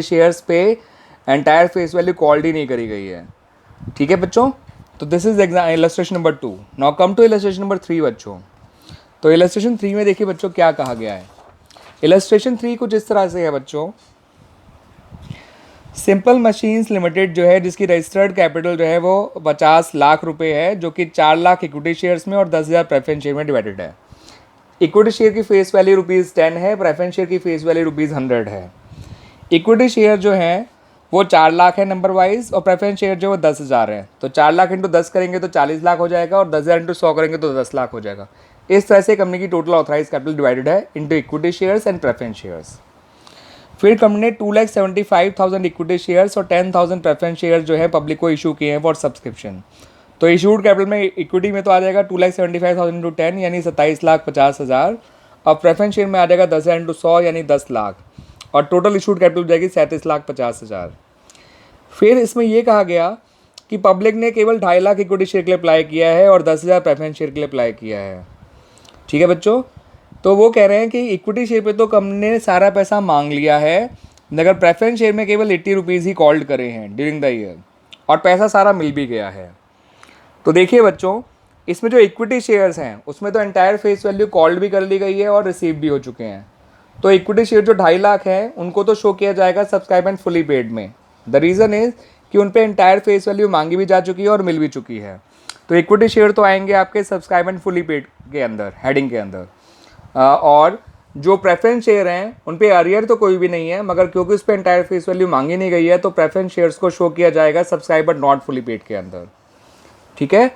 Shares पे entire face value called ही नहीं करी गई है। ठीक है बच्चों, तो this is illustration number 2। Now come to illustration number 3 बच्चों। तो इलस्ट्रेशन 3 में देखिए बच्चों क्या कहा गया है। इलस्ट्रेशन 3 कुछ इस तरह से है बच्चों। सिंपल मशीन्स लिमिटेड जो है, जिसकी रजिस्टर्ड कैपिटल जो है वो 50 लाख रुपए है, जो कि 4 लाख इक्विटी शेयर्स में और 10,000 प्रेफरेंस शेयर में डिवाइडेड है। इक्विटी शेयर की फेस वैल्यू ₹10 है, प्रेफरेंस शेयर की फेस वैल्यू ₹100 है। इक्विटी शेयर जो है वो 4 लाख है नंबर वाइज, और प्रेफरेंस शेयर जो है वो 10,000 है। तो 4 लाख इंटू 10 करेंगे तो 40 लाख हो जाएगा, और 10,000 इंटू 100 करेंगे तो 10 लाख हो जाएगा। इस तरह से कंपनी की टोटल ऑथराइज कैपिटल डिवाइडेड है into equity shares and preference shares. फिर कंपनी ने 2,75,000 इक्विटी शेयर्स और 10,000 प्रेफरेंस शेयर्स जो है पब्लिक को इशू किए हैं फॉर सब्सक्रिप्शन। तो इशूड कैपिटल में इक्विटी में तो आ जाएगा 2,75,000 इंटू 10 यानी 27,50,000, और प्रेफरेंस शेयर में आ जाएगा 10,000 इंटू 100 यानी 10 लाख, और टोटल इशूड कैपिटल हो जाएगी 37,50,000। फिर इसमें यह कहा गया कि पब्लिक ने केवल 2.5 लाख इक्विटी शेयर के लिए अप्लाई किया है और 10,000 प्रेफरेंस शेयर के लिए अप्लाई किया है। ठीक है बच्चों, तो वो कह रहे हैं कि इक्विटी शेयर पे तो कंपनी ने सारा पैसा मांग लिया है, मगर प्रेफरेंस शेयर में केवल 80 रुपीज़ ही कॉल्ड करे हैं ड्यूरिंग द ईयर, और पैसा सारा मिल भी गया है। तो देखिए बच्चों, इसमें जो इक्विटी शेयर्स हैं उसमें तो एंटायर फेस वैल्यू कॉल्ड भी कर ली गई है और रिसीव भी हो चुके हैं। तो इक्विटी शेयर जो 2.5 लाख है उनको तो शो किया जाएगा सब्सक्राइब एंड फुली पेड में। द रीज़न इज़ कि उन पे एंटायर फेस वैल्यू मांगी भी जा चुकी है और मिल भी चुकी है। तो इक्विटी शेयर तो आएंगे आपके सब्सक्राइब एंड फुली पेड के अंदर, हेडिंग के अंदर। और जो प्रेफरेंस शेयर हैं उन पे अरियर तो कोई भी नहीं है, मगर क्योंकि उस पर एंटायर फेस वैल्यू मांगी नहीं गई है तो प्रेफरेंस शेयर्स को शो किया जाएगा subscribe but not fully paid के अंदर। ठीक है,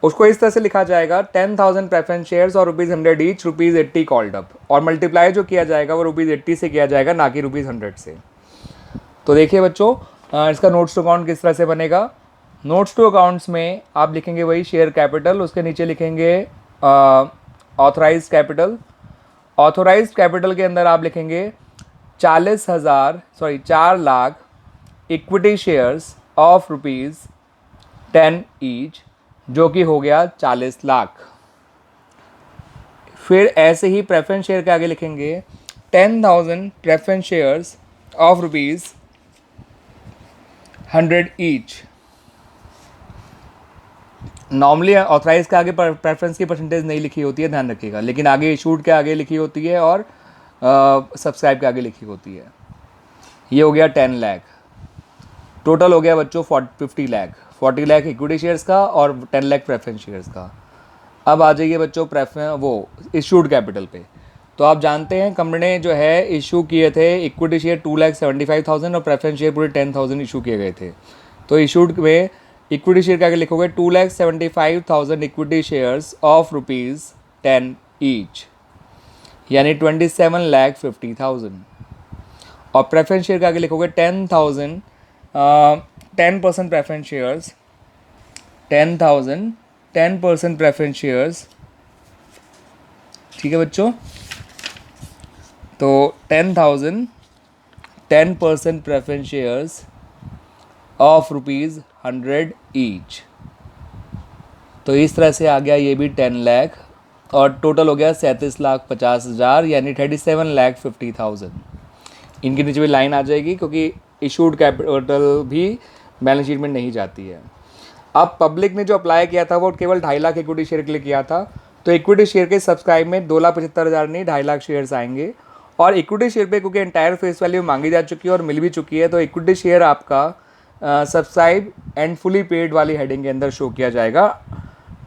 उसको इस तरह से लिखा जाएगा 10,000 प्रेफरेंस शेयर्स और ₹100 ईच, ₹80 कॉल्ड अप, और मल्टीप्लाई जो किया जाएगा वो ₹80 से किया जाएगा, ना कि ₹100 से। तो देखिए बच्चों, इसका नोट्स टू अकाउंट किस तरह से बनेगा। नोट्स टू अकाउंट्स में आप लिखेंगे वही शेयर कैपिटल, उसके नीचे लिखेंगे ऑथराइज कैपिटल। ऑथोराइज कैपिटल के अंदर आप लिखेंगे 4 lakh equity shares of ₹10 each, जो कि हो गया 40 लाख। फिर ऐसे ही प्रेफरेंस शेयर के आगे लिखेंगे 10,000 preference shares of ₹100 each. Normally authorise के आगे प्रेफरेंस की परसेंटेज नहीं लिखी होती है, ध्यान रखिएगा, लेकिन आगे इशूड के आगे लिखी होती है और सब्सक्राइब के आगे लिखी होती है। ये हो गया 10 लाख। टोटल हो गया बच्चों 50 लाख। 40 लाख इक्विटी शेयर्स का और 10 लाख प्रेफरेंस शेयर्स का। अब आ जाइए बच्चों वो इशूड कैपिटल पे। तो आप जानते हैं कंपनी ने जो है इशू किए थे इक्विटी शेयर 2,75,000 और प्रेफरेंस शेयर पूरे 10,000 इशू किए गए थे। तो इशूड में इक्विटी शेयर के आगे लिखोगे 2,75,000 इक्विटी शेयर्स ऑफ ₹10 ईच, यानी 27,50,000, और प्रेफरेंस शेयर के आगे लिखोगे 10,000 10% प्रेफरेंस शेयर्स, 10,000 10% प्रेफरेंस शेयर्स। ठीक है बच्चों, तो 10,000 10% प्रेफरेंस शेयर्स ऑफ ₹100 ईच। तो इस तरह से आ गया ये भी 10 लाख, और टोटल हो गया 37,50,000 यानी 37,50,000। इनके नीचे भी लाइन आ जाएगी क्योंकि इशूड कैपिटल भी बैलेंस शीट में नहीं जाती है। अब पब्लिक ने जो अप्लाई किया था वो केवल 2.5 लाख इक्विटी शेयर के लिए किया था। तो इक्विटी शेयर के सब्सक्राइब में 2,75,000 नहीं 2.5 लाख शेयर्स आएंगे, और इक्विटी शेयर पे क्योंकि एंटायर फेस वैल्यू मांगी जा चुकी है और मिल भी चुकी है, तो इक्विटी शेयर आपका सब्सक्राइब एंड फुली पेड वाली हेडिंग के अंदर शो किया जाएगा।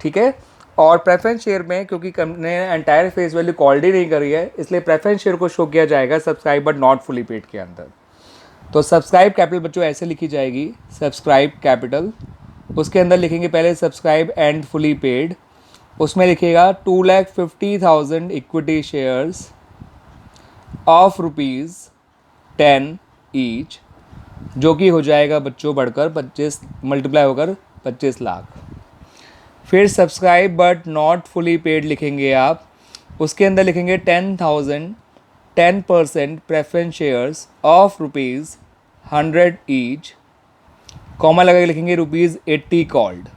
ठीक है, और प्रेफरेंस शेयर में क्योंकि कंपनी ने एंटायर फेस वैल्यू कॉल्ड ही नहीं करी है, इसलिए प्रेफरेंस शेयर को शो किया जाएगा subscribe but not fully paid के अंदर। तो सब्सक्राइब कैपिटल बच्चों ऐसे लिखी जाएगी, सब्सक्राइब कैपिटल, उसके अंदर लिखेंगे पहले सब्सक्राइब एंड फुली पेड, उसमें लिखिएगा 2,50,000 इक्विटी शेयर्स ऑफ ₹10 ईच, जो कि हो जाएगा बच्चों बढ़कर 25 मल्टीप्लाई होकर 25 लाख। फिर subscribe but not fully paid लिखेंगे आप, उसके अंदर लिखेंगे 10,000 10% preference shares of ₹100 each, comma लगा के लिखेंगे ₹80 कॉल्ड,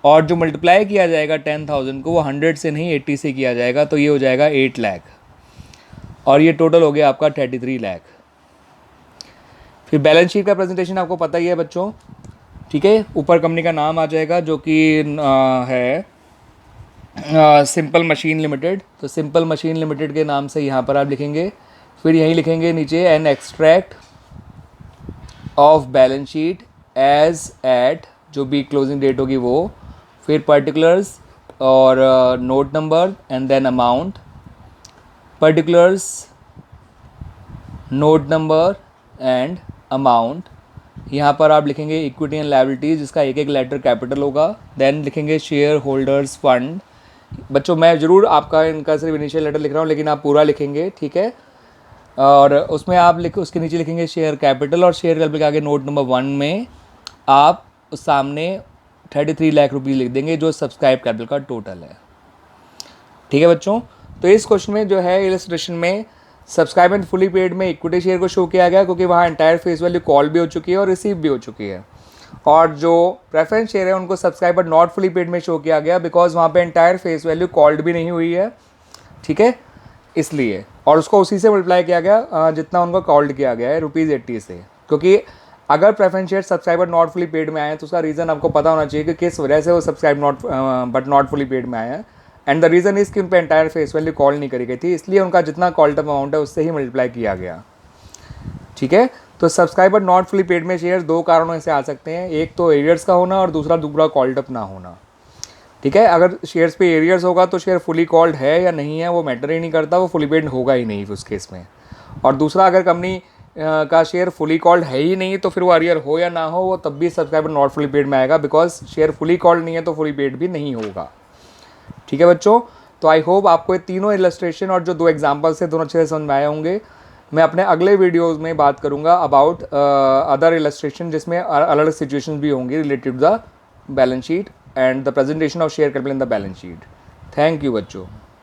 और जो मल्टीप्लाई किया जाएगा 10,000 को वो 100 से नहीं 80 से किया जाएगा, तो ये हो जाएगा 8 लाख, और ये टोटल हो गया आपका 33 लाख। फिर बैलेंस शीट का प्रेजेंटेशन आपको पता ही है बच्चों, ठीक है। ऊपर कंपनी का नाम आ जाएगा जो कि है सिंपल मशीन लिमिटेड। तो सिंपल मशीन लिमिटेड के नाम से यहाँ पर आप लिखेंगे। फिर यहीं लिखेंगे नीचे an extract of balance sheet as at, जो भी क्लोजिंग डेट होगी वो, फिर पर्टिकुलर्स और note number and then amount, particulars, note number and amount. यहाँ पर आप लिखेंगे इक्विटी एंड लायबिलिटीज़, जिसका एक एक लेटर कैपिटल होगा। देन लिखेंगे शेयर होल्डर्स फंड। बच्चों मैं ज़रूर आपका इनका सिर्फ इनिशियल लेटर लिख रहा हूँ, लेकिन आप पूरा लिखेंगे, ठीक है। और उसमें आप उसके नीचे लिखेंगे शेयर कैपिटल, और शेयर कैपिटल के आगे नोट नंबर 1 में आप सामने 33 लाख रुपीज़ लिख देंगे, जो सब्सक्राइब कैपिटल का टोटल है, ठीक है बच्चों। तो इस क्वेश्चन में जो है इलस्ट्रेशन में सब्सक्राइब एंड फुली पेड में इक्विटी शेयर को शो किया गया, क्योंकि वहाँ एंटायर फेस वैल्यू कॉल भी हो चुकी है और रिसीव भी हो चुकी है। और जो प्रेफरेंस शेयर है उनको subscribe but not fully paid में शो किया गया, बिकॉज वहाँ पे एंटायर फेस वैल्यू कॉल्ड भी नहीं हुई है, ठीक है, इसलिए। और उसको उसी से मल्टीप्लाई किया गया जितना उनको कॉल्ड किया गया है, ₹80 से। क्योंकि अगर preference share subscriber not fully paid में आए तो उसका रीज़न आपको पता होना चाहिए कि किस वजह से वो subscribe but not fully paid में आए हैं। एंड द रीज़न इज़ कि उन पर एंटायर फेस वैल्यू कॉल नहीं करी गई थी, इसलिए उनका जितना कॉल्ड अमाउंट है उससे ही मल्टीप्लाई किया गया, ठीक है। तो सब्सक्राइबर नॉट फुली पेड में शेयर 2 कारणों से आ सकते हैं, एक तो एरियर्स का होना और दूसरा कॉल्ड अप ना होना, ठीक है। अगर शेयर्स पे एरियर्स होगा तो शेयर फुली कॉल्ड है या नहीं है वो मैटर ही नहीं करता, वो फुली पेड होगा ही नहीं उस केस में। और दूसरा, अगर कंपनी का शेयर फुली कॉल्ड है ही नहीं तो फिर वो एरियर हो या ना हो वो तब भी सब्सक्राइबर नॉट फुली पेड में आएगा, बिकॉज शेयर फुली कॉल्ड नहीं है तो फुली पेड भी नहीं होगा, ठीक है बच्चों। तो आई होप आपको ये तीनों इलस्ट्रेशन और जो 2 एग्जाम्पल्स हैं दोनों अच्छे से समझ में आए होंगे। मैं अपने अगले वीडियोस में बात करूंगा अबाउट अदर इलस्ट्रेशन, जिसमें अलग सिचुएशंस भी होंगी related to the balance sheet and the presentation of share capital in the balance sheet. Thank you बच्चों।